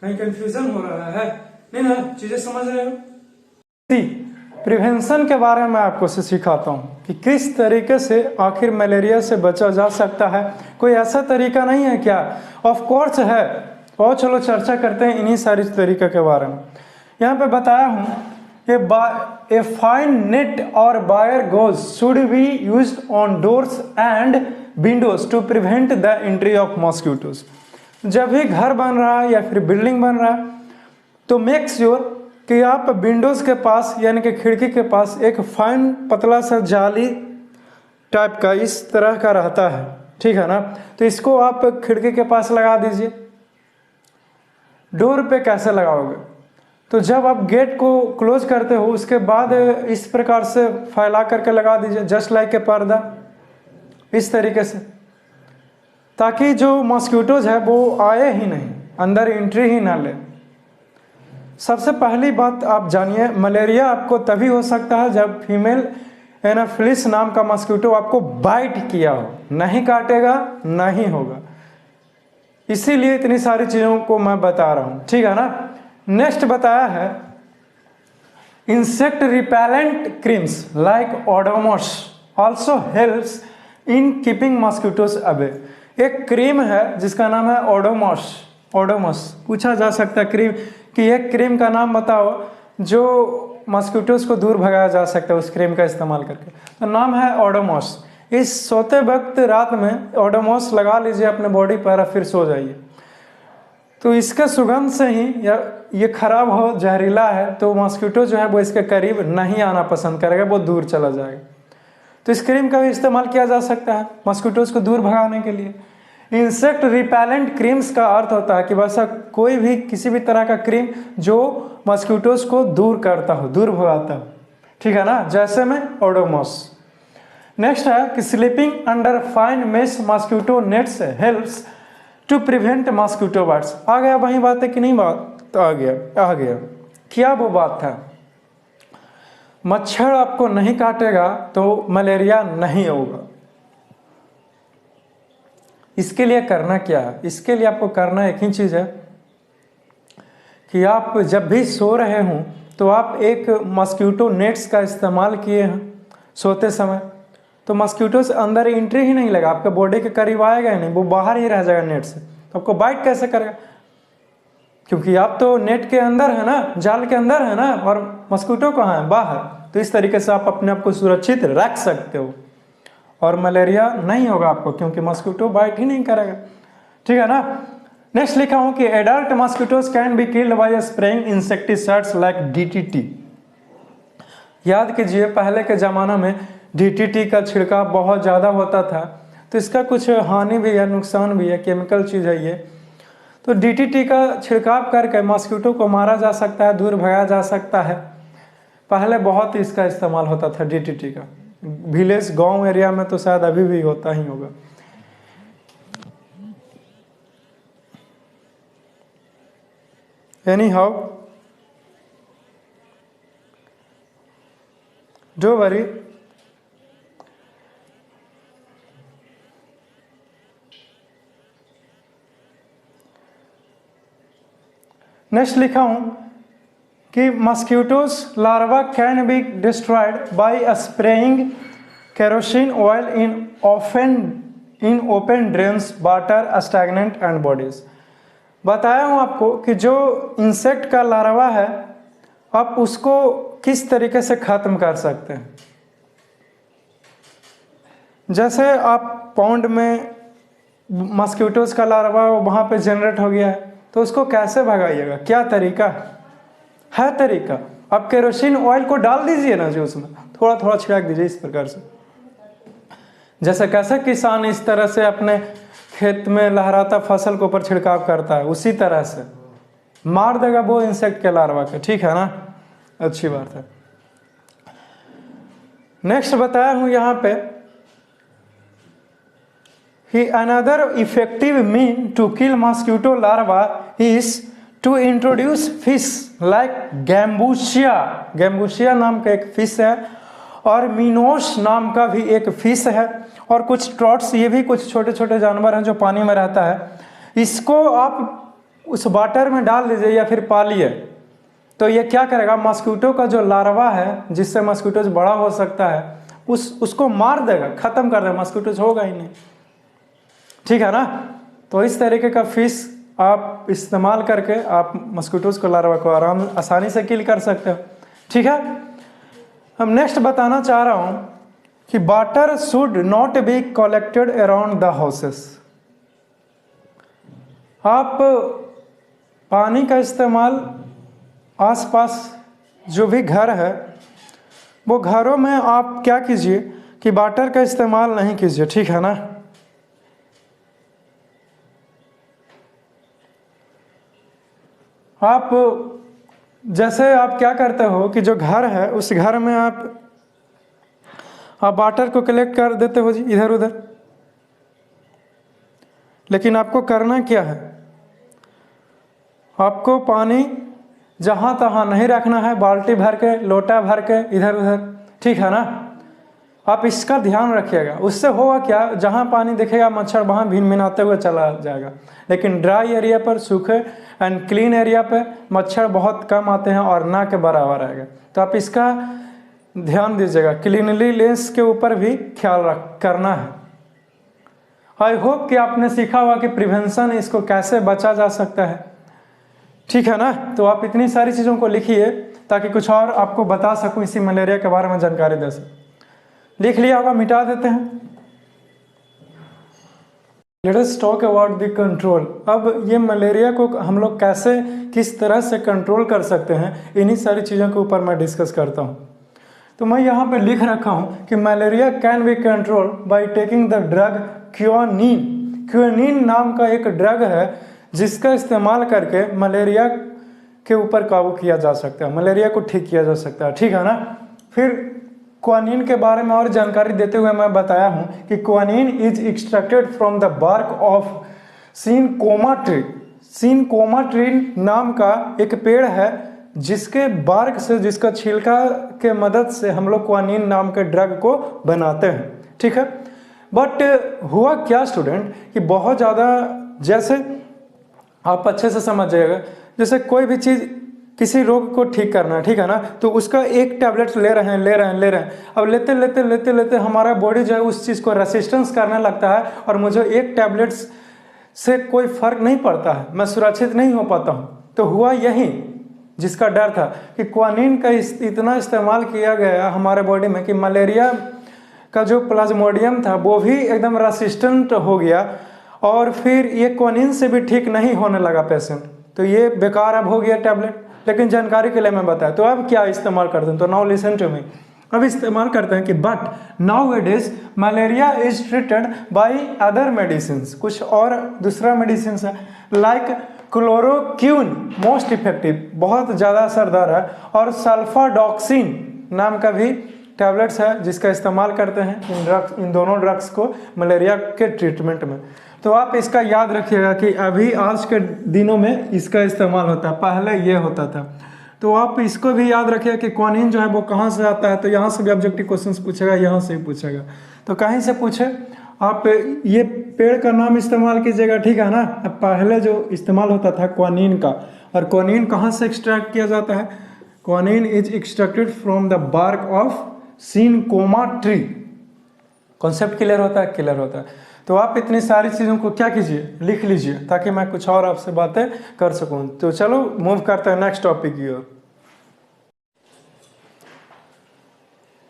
कहीं कंफ्यूजन हो रहा है नहीं ना, चीजें समझ रहे हो। प्रिवेंशन के बारे में आपको से सिखाता हूँ कि किस तरीके से आखिर मलेरिया से बचा जा सकता है। कोई ऐसा तरीका नहीं है क्या? ऑफ कोर्स है, और चलो चर्चा करते हैं इन्हीं सारी तरीके के बारे में। यहाँ पे बताया हूँ ए फाइन नेट और wire gauze should be used on doors and windows to prevent the entry of mosquitoes. जब भी घर बन रहा है या फिर बिल्डिंग बन रहा है तो मेक श्योर कि आप विंडोज़ के पास यानी कि खिड़की के पास एक फाइन पतला सा जाली टाइप का इस तरह का रहता है, ठीक है ना। तो इसको आप खिड़की के पास लगा दीजिए। डोर पे कैसे लगाओगे? तो जब आप गेट को क्लोज करते हो उसके बाद इस प्रकार से फैला करके लगा दीजिए, जस्ट लाइक ए पर्दा, इस तरीके से, ताकि जो मॉस्किटोज है वो आए ही नहीं, अंदर एंट्री ही ना ले। सबसे पहली बात आप जानिए, मलेरिया आपको तभी हो सकता है जब फीमेल एनाफिलिस नाम का मॉस्किटो आपको बाइट किया हो, नहीं काटेगा नहीं होगा। इसीलिए इतनी सारी चीज़ों को मैं बता रहा हूँ, ठीक है ना। नेक्स्ट बताया है insect repellent creams like Odomos also helps in keeping mosquitoes away. एक क्रीम है जिसका नाम है ओडोमोस। ओडोमोस पूछा जा सकता है क्रीम कि एक क्रीम का नाम बताओ जो मॉस्किटोज को दूर भगाया जा सकता है उस क्रीम का इस्तेमाल करके। तो नाम है ओडोमोस। इस सोते वक्त रात में ओडोमोस लगा लीजिए अपने बॉडी पर, फिर सो जाइए। तो इसके सुगंध से ही या ये खराब हो, जहरीला है, तो मॉस्किटो जो है वो इसके करीब नहीं आना पसंद करेगा, वो दूर चला जाएगा। तो इस क्रीम का भी इस्तेमाल किया जा सकता है मॉस्किटोज को दूर भगाने के लिए। इंसेक्ट रिपेलेंट क्रीम्स का अर्थ होता है कि वैसा कोई भी किसी भी तरह का क्रीम जो मॉस्किटोज को दूर करता हो, दूर भगाता हो, ठीक है ना, जैसे में ओडोमोस। नेक्स्ट है कि sleeping under fine mesh mosquito nets helps to prevent mosquito bites. आ गया वही बात है कि नहीं? बात तो आ गया। क्या वो बात था? मच्छर आपको नहीं काटेगा तो मलेरिया नहीं होगा। इसके लिए करना क्या है? इसके लिए आपको करना एक ही चीज़ है कि आप जब भी सो रहे हों तो आप एक मॉस्किटो नेट्स का इस्तेमाल किए हैं सोते समय, तो मॉस्किटोज अंदर एंट्री ही नहीं लगा, आपके बॉडी के करीब आएगा ही नहीं, वो बाहर ही रह जाएगा नेट से। तो आपको बाइट कैसे करेगा? क्योंकि आप तो नेट के अंदर है ना, जाल के अंदर है ना, और मॉस्किटो कहाँ है? बाहर। तो इस तरीके से आप अपने आप को सुरक्षित रख सकते हो और मलेरिया नहीं होगा आपको, क्योंकि मॉस्किटो बाइट ही नहीं करेगा, ठीक है ना। नेक्स्ट लिखा हूँ कि adult mosquitoes can be killed by spraying insecticides like DDT। याद कीजिए पहले के ज़माना में DDT का छिड़काव बहुत ज़्यादा होता था, तो इसका कुछ हानि भी है, नुकसान भी है, केमिकल चीज़ है ये। तो DDT का छिड़काव करके मॉस्किटो को मारा जा सकता है, दूर भगाया जा सकता है। पहले बहुत इसका इस्तेमाल होता था DDT का, विलेज गांव एरिया में तो शायद अभी भी होता ही होगा। Any how, don't worry. Next लिखा हूं कि mosquitoes larva can be destroyed by spraying kerosene oil in open drains water stagnant and bodies. बताया हूं आपको कि जो इंसेक्ट का लार्वा है आप उसको किस तरीके से ख़त्म कर सकते हैं। जैसे आप पॉन्ड में मॉस्किटोज का लार्वा वहाँ पे जनरेट हो गया है, तो उसको कैसे भगाइएगा? क्या तरीका है? तरीका, आप केरोसिन ऑयल को डाल दीजिए ना, जो उसमें थोड़ा थोड़ा छिड़क दीजिए इस प्रकार से। जैसे कैसे किसान इस तरह से अपने खेत में लहराता फसल के ऊपर छिड़काव करता है, उसी तरह से मार देगा वो इंसेक्ट के लार्वा के, ठीक है ना। अच्छी बात है। नेक्स्ट बताया हूं यहाँ पे कि another effective mean to kill mosquito larva is to introduce fish like gambusia. Gambusia नाम का एक फिश है और मिनोस नाम का भी एक फिश है, और कुछ ट्रॉट्स, ये भी कुछ छोटे छोटे जानवर हैं जो पानी में रहता है। इसको आप उस वाटर में डाल दीजिए या फिर पालिए, तो ये क्या करेगा? मॉस्किटो का जो लार्वा है जिससे मॉस्किटोज बड़ा हो सकता है उसको मार देगा, ख़त्म कर देगा, मॉस्किटोज होगा ही नहीं, ठीक है ना। तो इस तरीके का फिश आप इस्तेमाल करके आप मॉस्किटोज को लार्वा को आसानी से किल कर सकते हो, ठीक है। हम नेक्स्ट बताना चाह रहा हूं कि water should not be collected around the houses. आप पानी का इस्तेमाल आसपास जो भी घर है वो घरों में आप क्या कीजिए कि वाटर का इस्तेमाल नहीं कीजिए, ठीक है ना। आप जैसे आप क्या करते हो कि जो घर है उस घर में आप वाटर को कलेक्ट कर देते हो जी इधर उधर, लेकिन आपको करना क्या है, आपको पानी जहाँ तहाँ नहीं रखना है, बाल्टी भर के लोटा भर के इधर उधर, ठीक है ना। आप इसका ध्यान रखिएगा। उससे होगा क्या, जहाँ पानी दिखेगा मच्छर वहाँ भिनभिनाते हुए चला जाएगा, लेकिन ड्राई एरिया पर, सूखे एंड क्लीन एरिया पे मच्छर बहुत कम आते हैं और ना के बराबर आएगा। तो आप इसका ध्यान दीजिएगा, क्लीनलीनेस के ऊपर भी ख्याल करना है। आई होप कि आपने सीखा होगा कि प्रिवेंशन इसको कैसे बचा जा सकता है, ठीक है ना। तो आप इतनी सारी चीज़ों को लिखिए ताकि कुछ और आपको बता सकूं, इसी मलेरिया के बारे में जानकारी दे सकूं। लिख लिया होगा, मिटा देते हैं। Late us talk about the control. अब ये मलेरिया को हम लोग कैसे, किस तरह से कंट्रोल कर सकते हैं, इन्हीं सारी चीज़ों के ऊपर मैं डिस्कस करता हूँ। तो मैं यहाँ पे लिख रखा हूँ कि malaria can B control by taking the drug quinone. Quinone नाम का एक ड्रग है जिसका इस्तेमाल करके मलेरिया के ऊपर काबू किया जा सकता है, मलेरिया को ठीक किया जा सकता है, ठीक है ना। फिर क्विनोन के बारे में और जानकारी देते हुए मैं बताया हूँ कि quinine is extracted from the bark of cinchona tree. Cinchona tree नाम का एक पेड़ है जिसके बार्क से, जिसका छिलका के मदद से हम लोग क्विनोन नाम के ड्रग को बनाते हैं, ठीक है। बट हुआ क्या स्टूडेंट कि बहुत ज़्यादा, जैसे आप अच्छे से समझ जाइएगा, जैसे कोई भी चीज़ किसी रोग को ठीक करना है, ठीक है ना, तो उसका एक टैबलेट ले रहे हैं। अब लेते लेते हमारा बॉडी जो है उस चीज़ को रेसिस्टेंस करने लगता है और मुझे एक टैबलेट से कोई फर्क नहीं पड़ता है, मैं सुरक्षित नहीं हो पाता हूँ। तो हुआ यही जिसका डर था कि क्विनोन का इतना इस्तेमाल किया गया हमारे बॉडी में कि मलेरिया का जो प्लाज्मोडियम था वो भी एकदम रेसिस्टेंट हो गया और फिर ये क्विनोन से भी ठीक नहीं होने लगा पेशेंट। तो ये बेकार अब हो गया टैबलेट। लेकिन जानकारी के लिए मैं बताया, तो अब क्या इस्तेमाल करते हैं, तो नाउ लिसन टू मी। अब इस्तेमाल करते हैं कि but now it is malaria is treated by other medicine, कुछ और दूसरा मेडिसिन है लाइक क्लोरोक्विन, मोस्ट इफेक्टिव, बहुत ज़्यादा असरदार है, और सल्फाडॉक्सिन नाम का भी टैबलेट्स है जिसका इस्तेमाल करते हैं इन दोनों ड्रग्स को मलेरिया के ट्रीटमेंट में। तो आप इसका याद रखिएगा कि अभी आज के दिनों में इसका इस्तेमाल होता है, पहले ये होता था। तो आप इसको भी याद रखिएगा कि क्विनोन जो है वो कहाँ से आता है, तो यहाँ से भी ऑब्जेक्टिव क्वेश्चंस पूछेगा, यहाँ से भी पूछेगा, तो कहीं से पूछे आप ये पेड़ का नाम इस्तेमाल कीजिएगा, ठीक है ना। अब पहले जो इस्तेमाल होता था क्विनोन का, और क्विनोन कहाँ से एक्सट्रैक्ट किया जाता है, quinine is extracted from the bark of cinchona tree. Concept clear होता है, क्लियर होता है। तो आप इतनी सारी चीज़ों को क्या कीजिए, लिख लीजिए ताकि मैं कुछ और आपसे बातें कर सकूं। तो चलो मूव करते हैं नेक्स्ट टॉपिक की ओर।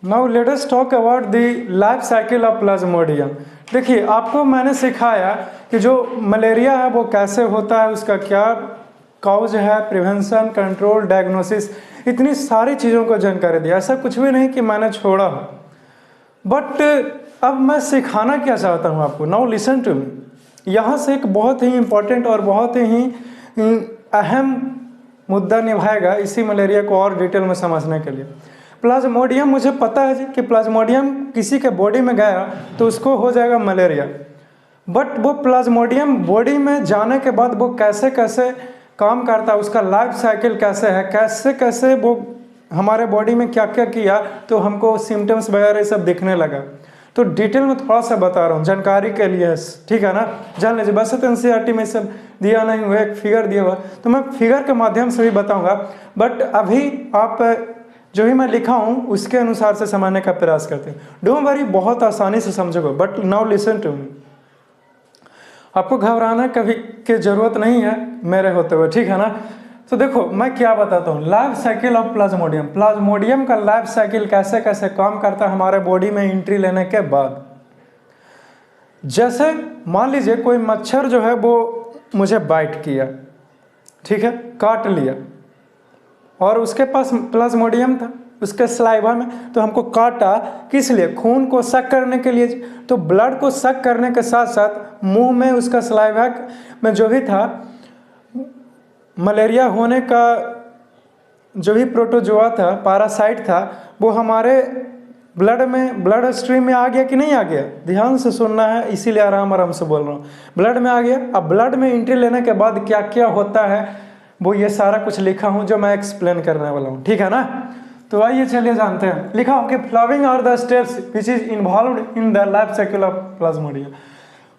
Now let us talk about the life cycle of plasmodium. देखिए, आपको मैंने सिखाया कि जो मलेरिया है वो कैसे होता है, उसका क्या काउज है, प्रिवेंशन, कंट्रोल, डायग्नोसिस, इतनी सारी चीज़ों को जानकारी दिया। ऐसा कुछ भी नहीं कि मैंने छोड़ा हो, बट अब मैं सिखाना क्या चाहता हूँ आपको। Now listen to me. यहाँ से एक बहुत ही इम्पोर्टेंट और बहुत ही अहम मुद्दा निभाएगा इसी मलेरिया को और डिटेल में समझने के लिए। प्लाज्मोडियम, मुझे पता है जी कि प्लाज्मोडियम किसी के बॉडी में गया तो उसको हो जाएगा मलेरिया, बट वो प्लाज्मोडियम बॉडी में जाने के बाद वो कैसे कैसे काम करता है, उसका लाइफ साइकिल कैसे है, कैसे कैसे वो हमारे बॉडी में क्या क्या किया तो हमको सिम्टम्स वगैरह सब दिखने लगा। तो डिटेल में थोड़ा सा बता रहा हूँ जानकारी के लिए, ठीक है ना, जान लीजिए। वैसे तो एनसीईआरटी में सब दिया नहीं हुआ, एक फिगर दिया हुआ, तो मैं फिगर के माध्यम से भी बताऊंगा, बट अभी आप जो भी मैं लिखा हूँ उसके अनुसार से समझने का प्रयास करते हैं। डोंट वरी, बहुत आसानी से समझोगे। But now listen to me. आपको घबराना कभी की जरूरत नहीं है मेरे होते हुए, ठीक है ना। तो देखो मैं क्या बताता हूँ, life cycle of Plasmodium. Plasmodium का लाइफ साइकिल कैसे कैसे काम करता है हमारे बॉडी में एंट्री लेने के बाद। जैसे मान लीजिए कोई मच्छर जो है वो मुझे बाइट किया, ठीक है, काट लिया, और उसके पास प्लाज्मोडियम था उसके सलाइवा में, तो हमको काटा किस लिए? खून को सक करने के लिए। तो ब्लड को सक करने के साथ साथ मुंह में उसका सलाइवा में जो भी था मलेरिया होने का जो भी प्रोटोजोआ था, पैरासाइट था, वो हमारे ब्लड में, ब्लड स्ट्रीम में आ गया कि नहीं आ गया? ध्यान से सुनना है, इसीलिए आराम आराम से बोल रहा हूँ। ब्लड में आ गया। अब ब्लड में एंट्री लेने के बाद क्या क्या होता है वो ये सारा कुछ लिखा हूँ जो मैं एक्सप्लेन करने वाला हूँ, ठीक है ना? तो आइए चलिए जानते हैं। लिखा हूँ कि following are the steps which is involve in the life cycle of plasmodium.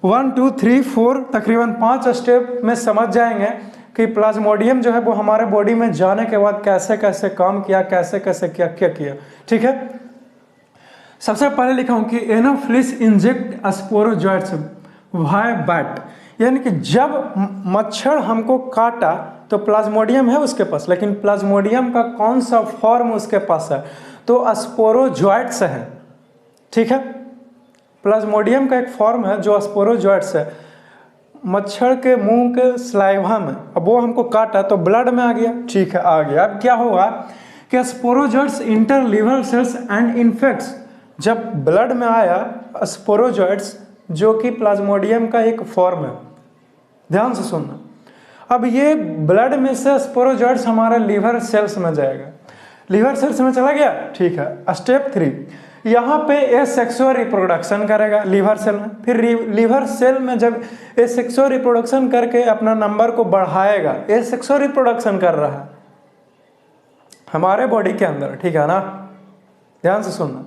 1 2 3 4 तकरीबन 5 स्टेप में समझ जाएंगे कि प्लाज्मोडियम जो है वो हमारे बॉडी में जाने के बाद कैसे कैसे काम किया, कैसे कैसे क्या क्या किया, ठीक है? सबसे पहले लिखा हूं कि एनोफिलिस इंजेक्ट स्पोरोजोइट्स वाय बैट, यानी कि जब मच्छर हमको काटा तो प्लाज्मोडियम है उसके पास, लेकिन प्लाज्मोडियम का कौन सा फॉर्म उसके पास है? तो स्पोरोजोइट्स है, ठीक है? प्लाज्मोडियम का एक फॉर्म है जो स्पोरोजोइट्स है, मच्छर के मुंह के स्लाइवा में। अब वो हमको काटा तो ब्लड में आ गया, ठीक है, आ गया। अब क्या हुआ कि sporozoites inter liver cells and infects. जब ब्लड में आया स्पोरोजोइट्स जो कि प्लाज्मोडियम का एक फॉर्म है, ध्यान से सुनना। अब ये ब्लड में से स्पोरोजोइट्स हमारे लिवर सेल्स में जाएगा, लिवर सेल्स में चला गया, ठीक है। स्टेप 3, यहाँ पे एसेक्सुअल रिप्रोडक्शन करेगा लिवर सेल में। फिर लिवर सेल में जब एसेक्सुअल रिप्रोडक्शन करके अपना नंबर को बढ़ाएगा, एसेक्सुअल रिप्रोडक्शन कर रहा है हमारे बॉडी के अंदर, ठीक है ना? ध्यान से सुनना।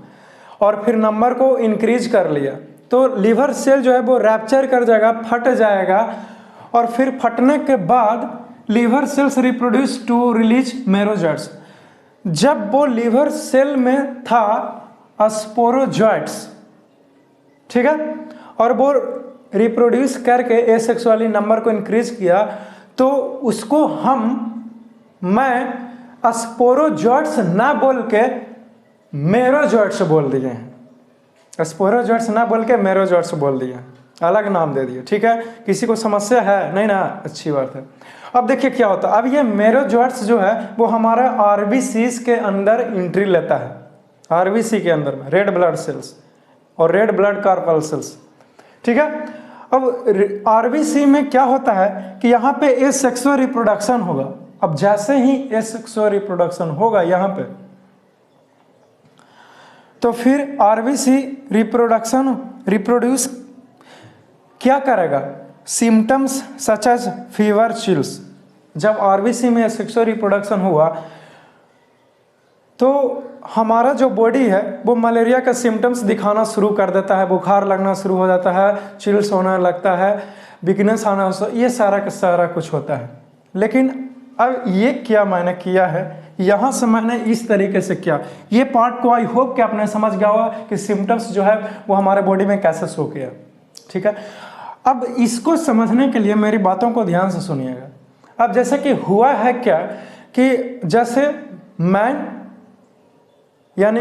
और फिर नंबर को इंक्रीज कर लिया तो लिवर सेल जो है वो रैप्चर कर जाएगा, फट जाएगा, और फिर फटने के बाद liver cells reproduce to release merozoites. जब वो लिवर सेल में था स्पोरोजोइट्स, ठीक है, और वो रिप्रोड्यूस करके एसेक्सुअली नंबर को इंक्रीज किया, तो उसको मैं स्पोरोजोइट्स ना बोल के मेरोजोइट्स बोल दिए हैं। स्पोरोजोइट्स ना बोल के मेरोजोइट्स बोल दिए, अलग नाम दे दिए, ठीक है? किसी को समस्या है? नहीं ना, अच्छी बात है। अब देखिए क्या होता है। अब ये मेरोजोइट्स जो है वो हमारे आरबीसीज के अंदर एंट्री लेता है, आरबीसी के अंदर में रेड ब्लड सेल्स और रेड ब्लड कॉर्पल्सेल्स, ठीक है? अब आरबीसी में क्या होता है कि यहाँ पे एसेक्सुअल रिप्रोडक्शन होगा। अब जैसे ही एसेक्सुअल रिप्रोडक्शन होगा यहाँ पे, तो फिर आरबीसी रिप्रोड्यूस क्या करेगा? Symptoms such as fever, chills. जब आरबीसी में एसेक्सुअल रिप्रोडक्शन हुआ तो हमारा जो बॉडी है वो मलेरिया का सिम्टम्स दिखाना शुरू कर देता है, बुखार लगना शुरू हो जाता है, चिल्स होने लगता है, वीकनेस आना, ये सारा का सारा कुछ होता है। लेकिन अब ये क्या मैंने किया है, यहाँ से मैंने इस तरीके से किया। ये पार्ट को आई होप कि आपने समझ गया होगा कि सिम्टम्स जो है वो हमारे बॉडी में कैसे शो किया, ठीक है? अब इसको समझने के लिए मेरी बातों को ध्यान से सुनिएगा। अब जैसे कि हुआ है क्या कि जैसे मैन यानी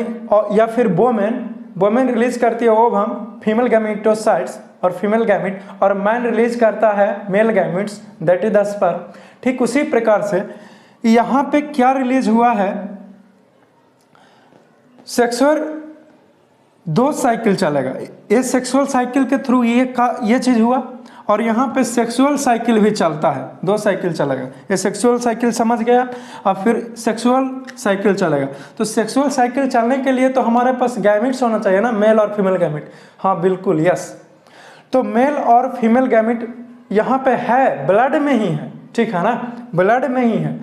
या फिर वोमेन रिलीज करती है ओवम, फीमेल गैमेटोसाइट्स और फीमेल गैमेट, और मैन रिलीज करता है male gametes, that is the sperm. ठीक उसी प्रकार से यहाँ पे क्या रिलीज हुआ है, सेक्सुअल 2 साइकिल चलेगा। ये सेक्सुअल साइकिल के थ्रू ये चीज हुआ, और यहाँ पे सेक्सुअल साइकिल भी चलता है, 2 साइकिल चलेगा। ये सेक्सुअल साइकिल समझ गया, और फिर सेक्सुअल साइकिल चलेगा। तो सेक्सुअल साइकिल चलने के लिए तो हमारे पास गैमेट्स होना चाहिए ना, मेल और फीमेल गैमेट। हाँ बिल्कुल, यस। तो मेल और फीमेल गैमेट यहाँ पे है, ब्लड में ही है, ठीक है ना, ब्लड में ही है।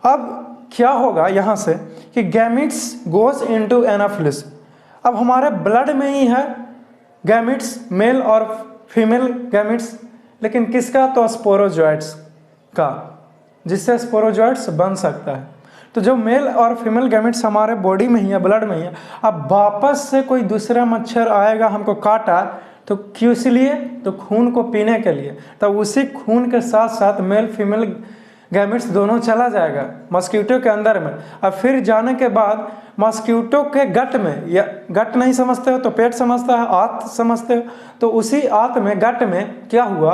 अब क्या होगा यहाँ से कि गैमेट्स गोज इनटू एनाफिलिस। अब हमारे ब्लड में ही है गैमेट्स, मेल और फीमेल गैमेट्स, लेकिन किसका? तो स्पोरोजोइट्स का, जिससे स्पोरोजोइट्स बन सकता है। तो जो मेल और फीमेल गैमेट्स हमारे बॉडी में ही है, ब्लड में ही है। अब वापस से कोई दूसरा मच्छर आएगा, हमको काटा, तो किस लिए? तो खून को पीने के लिए। तो उसी खून के साथ साथ मेल फीमेल गैमेट्स दोनों चला जाएगा मस्कीटो के अंदर में। अब फिर जाने के बाद मस्कीटो के गट में, या गट नहीं समझते हो तो पेट समझता है, आंत समझते हो, तो उसी आंत में, गट में क्या हुआ,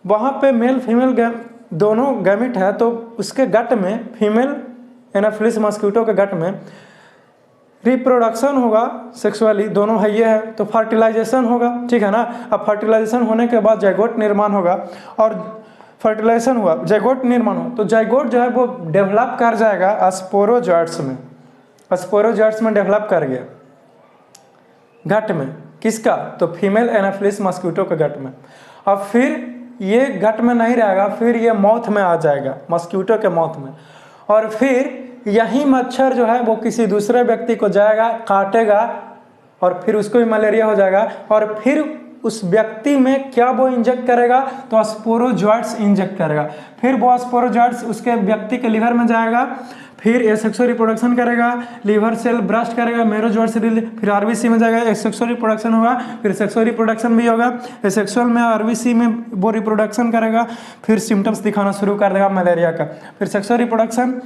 वहाँ पे मेल फीमेल दोनों गैमेट है, तो उसके गट में फीमेल एनाफिलिस मस्कीटो के गट में रिप्रोडक्शन होगा सेक्सुअली, दोनों है ये है, तो फर्टिलाइजेशन होगा, ठीक है ना। अब फर्टिलाइजेशन होने के बाद जाइगोट निर्माण होगा, और फर्टिलाइजेशन हुआ, जाइगोट निर्माण हो, तो जाइगोट जो है वो डेवलप कर जाएगा स्पोरोजॉइट्स में, स्पोरोजॉइट्स में डेवलप कर गया गट में, किसका, तो फीमेल एनाफिलिस मस्कीटो के गट में। अब फिर ये गट में नहीं रहेगा, फिर ये माउथ में आ जाएगा, मस्कीटो के माउथ में, और फिर यही मच्छर जो है वो किसी दूसरे व्यक्ति को जाएगा, काटेगा, और फिर उसको भी मलेरिया हो जाएगा, और फिर उस व्यक्ति में क्या वो इंजेक्ट करेगा, तो स्पोरोजॉइट्स इंजेक्ट करेगा, फिर वो स्पोरोजॉइट्स उसके व्यक्ति के लीवर में जाएगा, फिर एसेक्सुअल रिप्रोडक्शन करेगा, लीवर सेल ब्रस्ट करेगा, मेरोजॉइट से फिर आरबीसी में जाएगा, एसेक्सुअल रिप्रोडक्शन होगा, फिर सेक्सुअल रिप्रोडक्शन भी होगा, एसेक्सुअल में आरबीसी में वो रिप्रोडक्शन करेगा, फिर सिम्टम्स दिखाना शुरू कर देगा मलेरिया का। फिर सेक्सुअल रिप्रोडक्शन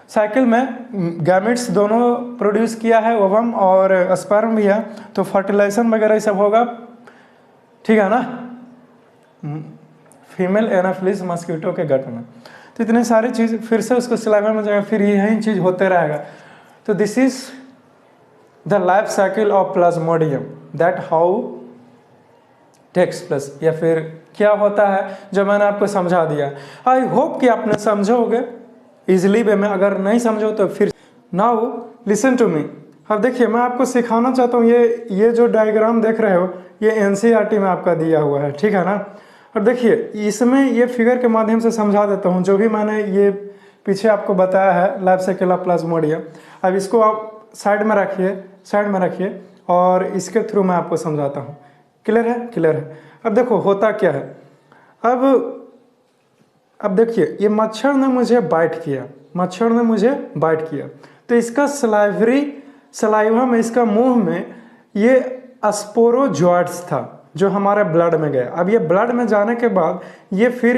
साइकिल में गैमेट्स दोनों प्रोड्यूस किया है, ओवम और स्पर्म भी है, तो फर्टिलाइजेशन वगैरह सब होगा, ठीक है ना, फीमेल एनाफिलिस मस्कीटो के गट में। तो इतने सारी चीज़, फिर से उसको सलाइवा में जाएगा, फिर यही चीज़ होते रहेगा। तो this is the life cycle of plasmodium, that how takes place, या फिर क्या होता है जो मैंने आपको समझा दिया। आई होप कि आपने समझोगे इजिली वे में, अगर नहीं समझो तो फिर। Now listen to me. अब देखिए मैं आपको सिखाना चाहता हूँ, ये जो डायग्राम देख रहे हो ये एनसीईआरटी में आपका दिया हुआ है, ठीक है ना। और देखिए इसमें ये फिगर के माध्यम से समझा देता हूँ जो भी मैंने ये पीछे आपको बताया है लाइफ साइकिल ऑफ प्लाज्मोडियम। अब इसको आप साइड में रखिए और इसके थ्रू मैं आपको समझाता हूँ। क्लियर है? क्लियर है। अब देखो होता क्या है, अब देखिए ये मच्छर ने मुझे बाइट किया, तो इसका सलाइवा में, इसका मुंह में ये स्पोरोजॉइट्स था जो हमारे ब्लड में गया। अब ये ब्लड में जाने के बाद ये फिर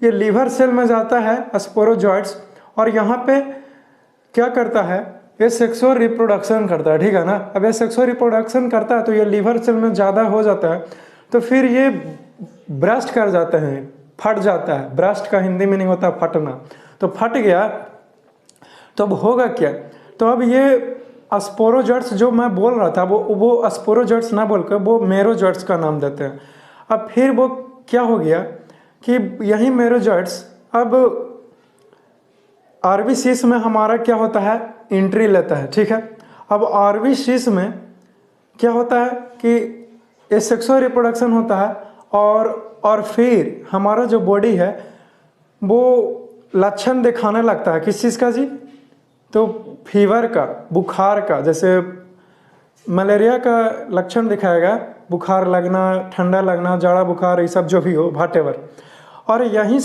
ये लीवर सेल में जाता है स्पोरोजॉइट्स, और यहाँ पे क्या करता है, ये सेक्सुअल रिप्रोडक्शन करता है, ठीक है ना। अब ये सेक्सुअल रिप्रोडक्शन करता है तो ये लीवर सेल में ज़्यादा हो जाता है, तो फिर ये ब्रस्ट कर जाते हैं, फट जाता है। ब्रस्ट का हिंदी मीनिंग होता है फटना, तो फट गया तो अब होगा क्या, तो अब ये स्पोरोजॉइट्स जो मैं बोल रहा था वो स्पोरोजॉइट्स ना बोलकर वो मेरोजॉइट्स का नाम देते हैं। अब फिर वो क्या हो गया कि यही मेरोजॉइट्स अब आरबीसीएस में हमारा क्या होता है, एंट्री लेता है, ठीक है। अब आरबीसीएस में क्या होता है कि सेक्सुअल रिप्रोडक्शन होता है, और फिर हमारा जो बॉडी है वो लक्षण दिखाने लगता है, किस चीज़ का जी, तो फीवर का, बुखार का, जैसे मलेरिया का लक्षण दिखाएगा, बुखार लगना, ठंडा लगना, जाड़ा बुखार, ये सब जो भी हो व्हाटएवर। और यहीं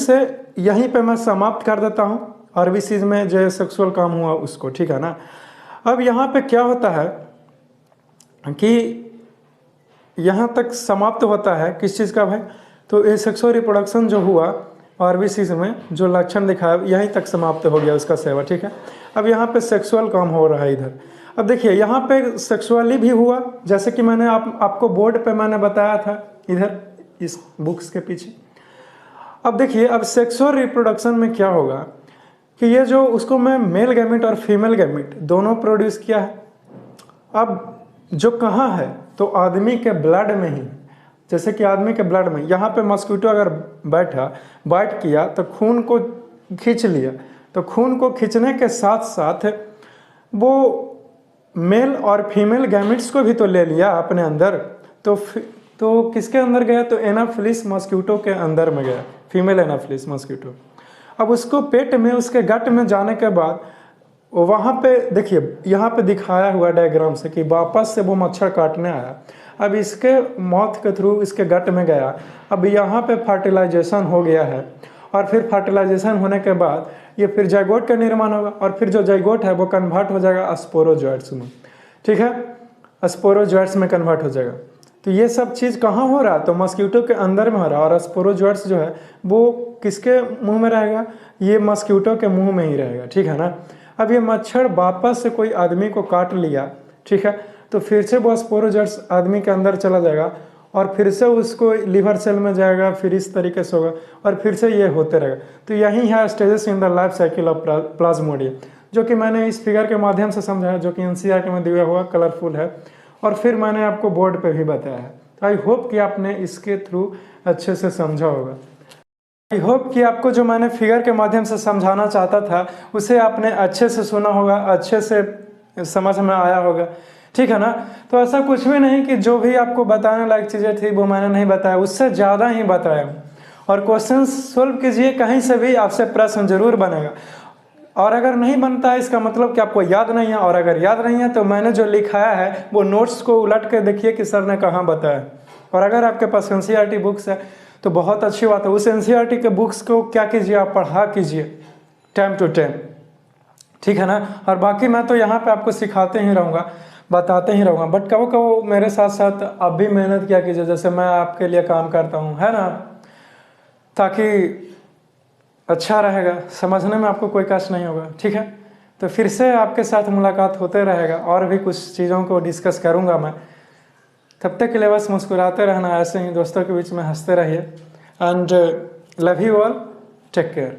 पे मैं समाप्त कर देता हूँ आरबीसीज में जो सेक्सुअल काम हुआ उसको, ठीक है ना। अब यहाँ पे क्या होता है कि यहाँ तक समाप्त होता है किस चीज़ का भाई, तो ये सेक्सुअल रिप्रोडक्शन जो हुआ आरबीसीज में जो लक्षण दिखाया यहीं तक समाप्त हो गया उसका सेवा, ठीक है। अब यहाँ पे सेक्सुअल काम हो रहा है इधर। अब देखिए यहाँ पे सेक्सुअली भी हुआ, जैसे कि मैंने आपको बोर्ड पे मैंने बताया था इधर इस बुक्स के पीछे। अब देखिए अब सेक्सुअल रिप्रोडक्शन में क्या होगा कि ये जो उसको मैं मेल गैमेट और फीमेल गैमेट दोनों प्रोड्यूस किया है। अब जो कहाँ है, तो आदमी के ब्लड में ही, जैसे कि आदमी के ब्लड में, यहाँ पे मस्कीटो अगर बाइट किया तो खून को खींच लिया, तो खून को खींचने के साथ साथ वो मेल और फीमेल गैमेट्स को भी तो ले लिया अपने अंदर, तो किसके अंदर गया, तो एनाफिलिस मस्कीटो के अंदर में गया, फीमेल एनाफिलिस मस्कीटो। अब उसको पेट में, उसके गट में जाने के बाद वहाँ पे देखिए यहाँ पे दिखाया हुआ डायग्राम से कि वापस से वो मच्छर काटने आया। अब इसके माउथ के थ्रू इसके गट में गया, अब यहाँ पे फर्टिलाइजेशन हो गया है, और फिर फर्टिलाइजेशन होने के बाद ये फिर जाइगोट का निर्माण होगा, और फिर जो जाइगोट है वो कन्वर्ट हो जाएगा स्पोरोजॉइट्स में, ठीक है, स्पोरोजॉइट्स में कन्वर्ट हो जाएगा। तो ये सब चीज़ कहाँ हो रहा है, तो मस्कीटो के अंदर में हो रहा है, और स्पोरोजॉइट्स जो है वो किसके मुंह में रहेगा, ये मस्कीटो के मुंह में ही रहेगा, ठीक है ना। अब ये मच्छर वापस से कोई आदमी को काट लिया, ठीक है, तो फिर से वो स्पोरोजॉइट्स आदमी के अंदर चला जाएगा, और फिर से उसको लीवर सेल में जाएगा, फिर इस तरीके से होगा, और फिर से ये होते रहेगा। तो यही है stages in the life cycle of Plasmodium. जो कि मैंने इस फिगर के माध्यम से समझा है, जो कि एनसीईआरटी में दिया हुआ कलरफुल है, और फिर मैंने आपको बोर्ड पे भी बताया है। तो आई होप कि आपने इसके थ्रू अच्छे से समझा होगा। आई होप कि आपको जो मैंने फिगर के माध्यम से समझाना चाहता था उसे आपने अच्छे से सुना होगा, अच्छे से समझ में आया होगा, ठीक है ना। तो ऐसा कुछ भी नहीं कि जो भी आपको बताने लायक चीज़ें थी वो मैंने नहीं बताया, उससे ज़्यादा ही बताया। और क्वेश्चन सोल्व कीजिए, कहीं से भी आपसे प्रश्न जरूर बनेगा। और अगर नहीं बनता है इसका मतलब कि आपको याद नहीं है, और अगर याद नहीं है तो मैंने जो लिखाया है वो नोट्स को उलट के देखिए कि सर ने कहाँ बताया। और अगर आपके पास एनसीईआरटी बुक्स है तो बहुत अच्छी बात है, उस एनसीईआरटी के बुक्स को क्या कीजिए, आप पढ़ा कीजिए टाइम टू टाइम, ठीक है ना। और बाकी मैं तो यहाँ पे आपको सिखाते ही रहूँगा, बताते ही रहूँगा, बट कभी कभी मेरे साथ साथ आप भी मेहनत किया कीजिए, जैसे मैं आपके लिए काम करता हूँ, है ना, ताकि अच्छा रहेगा, समझने में आपको कोई कष्ट नहीं होगा, ठीक है। तो फिर से आपके साथ मुलाकात होते रहेगा, और भी कुछ चीज़ों को डिस्कस करूँगा मैं। तब तक के लिए बस मुस्कुराते रहना, ऐसे ही दोस्तों के बीच में हंसते रहिए। And love you all, take care.